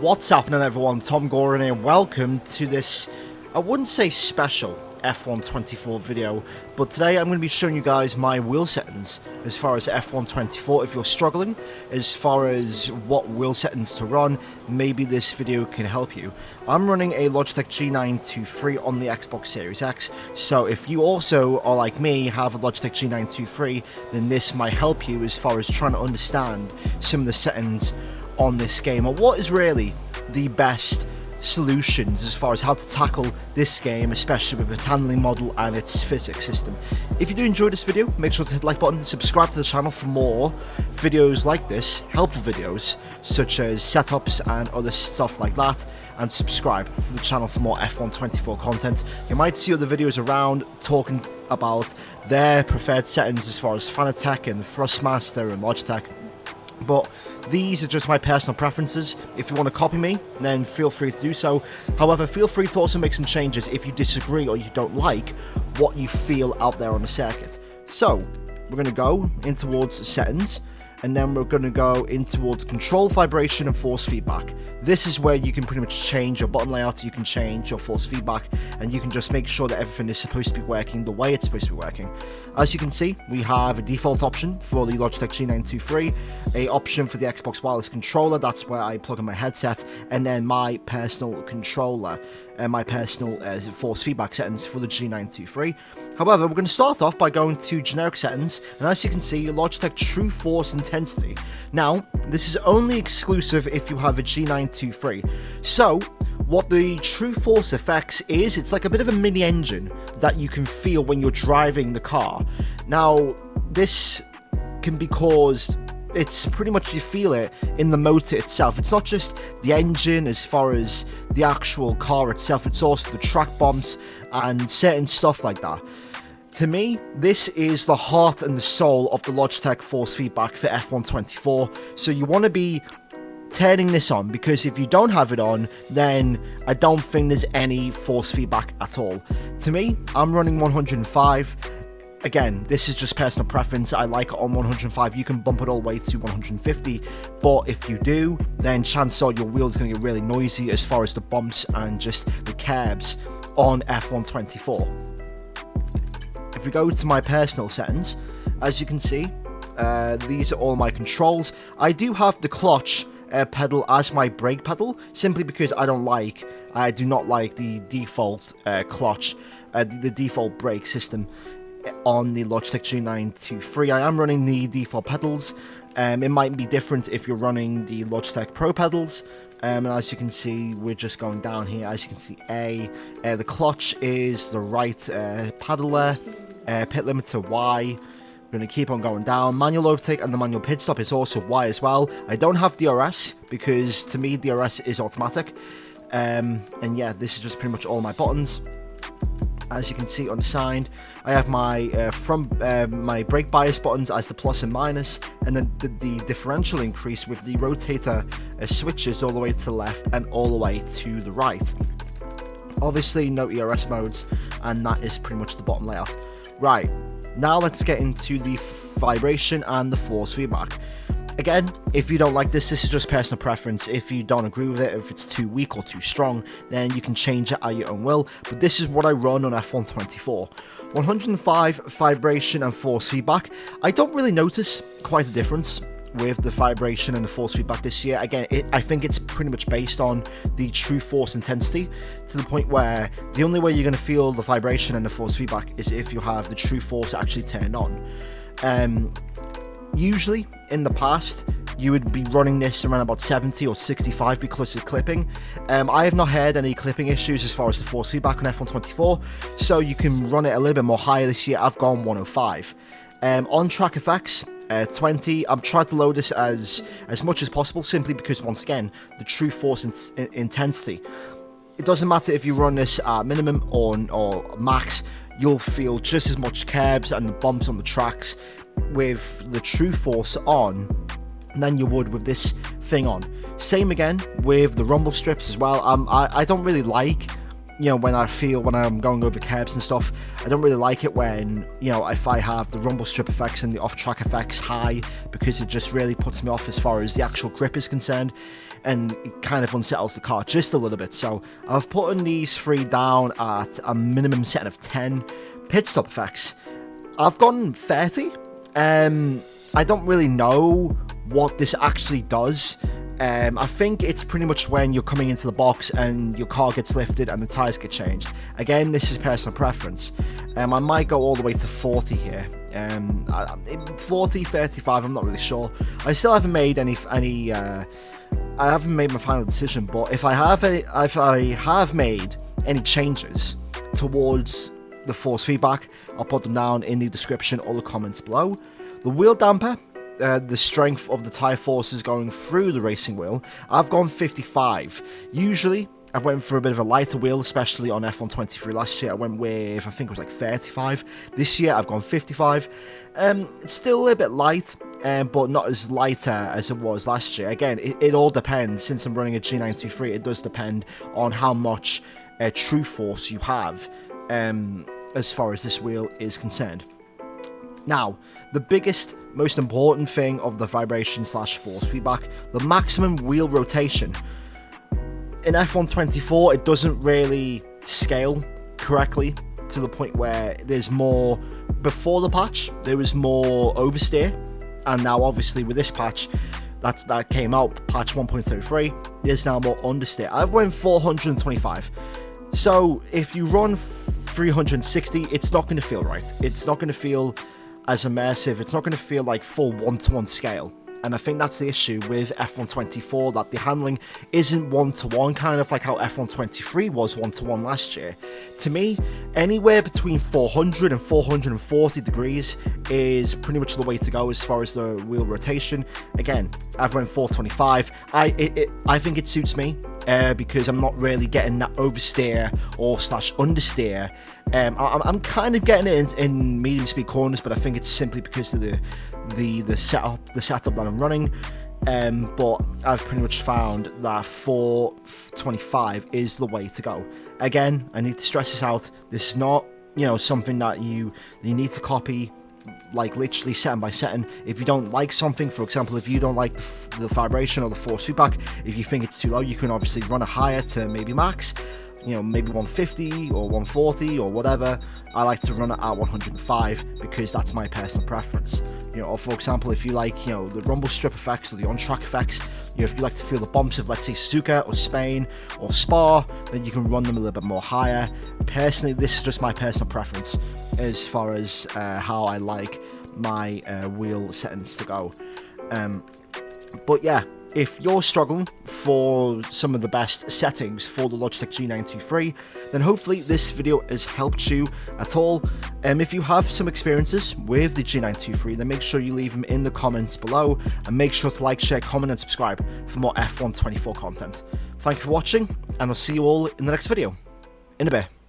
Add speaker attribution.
Speaker 1: What's happening, everyone? TomGorian here. Welcome to this, I wouldn't say special F124 video, but today I'm going to be showing you guys my wheel settings as far as F124. If you're struggling as far as what wheel settings to run, maybe this video can help you. I'm running a Logitech G923 on the Xbox Series X, so if you also are like me, have a Logitech G923, then this might help you as far as trying to understand some of the settings on this game, or what is really the best solutions as far as how to tackle this game, especially with its handling model and its physics system. If you do enjoy this video, make sure to hit the like button, subscribe to the channel for more videos like this, helpful videos such as setups and other stuff like that, and subscribe to the channel for more F124 content. You might see other videos around talking about their preferred settings as far as Fanatec and Thrustmaster and Logitech, but these are just my personal preferences. If you want to copy me, then feel free to do so. However, feel free to also make some changes if you disagree or you don't like what you feel out there on the circuit. So, we're going to go in towards settings, and then we're going to go in towards control, vibration, and force feedback. This is where you can pretty much change your button layout, you can change your force feedback, and you can just make sure that everything is supposed to be working the way it's supposed to be working. As you can see, we have a default option for the Logitech G923, a option for the Xbox wireless controller, that's where I plug in my headset, and then my personal controller, and my personal force feedback settings for the G923. However, we're going to start off by going to generic settings, and as you can see, Logitech True Force Intensity. Now, this is only exclusive if you have a G923. So, what the True Force effects is, it's like a bit of a mini engine that you can feel when you're driving the car. Now, this can be caused, it's pretty much you feel it in the motor itself. It's not just the engine as far as the actual car itself, it's also the track bumps and certain stuff like that. To me, this is the heart and the soul of the Logitech force feedback for F124, so you want to be turning this on, because if you don't have it on, then I don't think there's any force feedback at all. To me, I'm running 105. Again, this is just personal preference. I like it on 105. You can bump it all the way to 150, but if you do, then chances are your wheels are going to get really noisy as far as the bumps and just the curbs on F124. If we go to my personal settings, as you can see, these are all my controls. I do have the clutch pedal as my brake pedal, simply because I do not like the default clutch, the default brake system on the Logitech G923. I am running the default pedals. It might be different if you're running the Logitech Pro pedals. And as you can see, we're just going down here. As you can see, the clutch is the right pedal there. Pit limiter Y. We're going to keep on going down. Manual overtake and the manual pit stop is also Y as well. I don't have DRS because to me DRS is automatic. And yeah, this is just pretty much all my buttons. As you can see on the side, I have my my brake bias buttons as the plus and minus, and then the differential increase with the rotator switches all the way to the left and all the way to the right. Obviously, no ERS modes, and that is pretty much the bottom layout. Right, now let's get into the vibration and the force feedback. Again, if you don't like this is just personal preference. If you don't agree with it, if it's too weak or too strong, then you can change it at your own will. But this is what I run on F124. 105 vibration and force feedback. I don't really notice quite a difference with the vibration and the force feedback this year. Again, I think it's pretty much based on the True Force Intensity, to the point where the only way you're going to feel the vibration and the force feedback is if you have the True Force actually turned on. Usually, in the past, you would be running this around about 70 or 65 because of clipping. I have not had any clipping issues as far as the force feedback on F124, so you can run it a little bit more higher this year. I've gone 105. On track effects, 20. I'm trying to load this as much as possible, simply because, once again, the True Force intensity. It doesn't matter if you run this at minimum or max, you'll feel just as much curbs and the bumps on the tracks with the True Force on than you would with this thing on. Same again with the rumble strips as well. I don't really like, when I'm going over curbs and stuff, I don't really like it when, if I have the rumble strip effects and the off-track effects high, because it just really puts me off as far as the actual grip is concerned. and it kind of unsettles the car just a little bit. So I've put in these 3 down at a minimum setting of 10. Pit stop effects, I've gone 30. I don't really know what this actually does. I think it's pretty much when you're coming into the box and your car gets lifted and the tyres get changed. Again, this is personal preference. I might go all the way to 40 here. 40, 35, I'm not really sure. I still haven't made I haven't made my final decision, but if I have made any changes towards the force feedback, I'll put them down in the description or the comments below. The wheel damper, the strength of the tyre forces going through the racing wheel, I've gone 55. Usually, I went for a bit of a lighter wheel, especially on F123 last year. I went with, I think it was like 35. This year, I've gone 55. It's still a little bit light, but not as lighter as it was last year. Again, it all depends. Since I'm running a G923, it does depend on how much true force you have, as far as this wheel is concerned. Now, the biggest, most important thing of the vibration / force feedback, the maximum wheel rotation. In F124, it doesn't really scale correctly to the point where there's more. Before the patch, there was more oversteer, and now obviously with this patch, that came out, patch 1.33, there's now more understeer. I've went 425. So if you run 360, it's not going to feel right. It's not going to feel as immersive. It's not going to feel like full one-to-one scale. And I think that's the issue with F124, that the handling isn't one-to-one, kind of like how F123 was one-to-one last year. To me, anywhere between 400 and 440 degrees is pretty much the way to go as far as the wheel rotation. Again, I've went 425. I think it suits me because I'm not really getting that oversteer or / understeer. I'm kind of getting it in medium speed corners, but I think it's simply because of the setup that I'm running. But I've pretty much found that 425 is the way to go. Again, I need to stress this out. This is not, something that you need to copy, like literally setting by setting. If you don't like something, for example, if you don't like the vibration or the force feedback, if you think it's too low, you can obviously run it higher to maybe max. Maybe 150 or 140 or whatever. I like to run it at 105 because that's my personal preference. Or for example, if you like, the rumble strip effects or the on-track effects, if you like to feel the bumps of, let's say, Suzuka or Spain or Spa, then you can run them a little bit more higher. Personally, this is just my personal preference as far as how I like my wheel settings to go. But yeah, if you're struggling for some of the best settings for the Logitech G923, then hopefully this video has helped you at all. If you have some experiences with the G923, then make sure you leave them in the comments below, and make sure to like, share, comment, and subscribe for more F124 content. Thank you for watching, and I'll see you all in the next video. In a bit.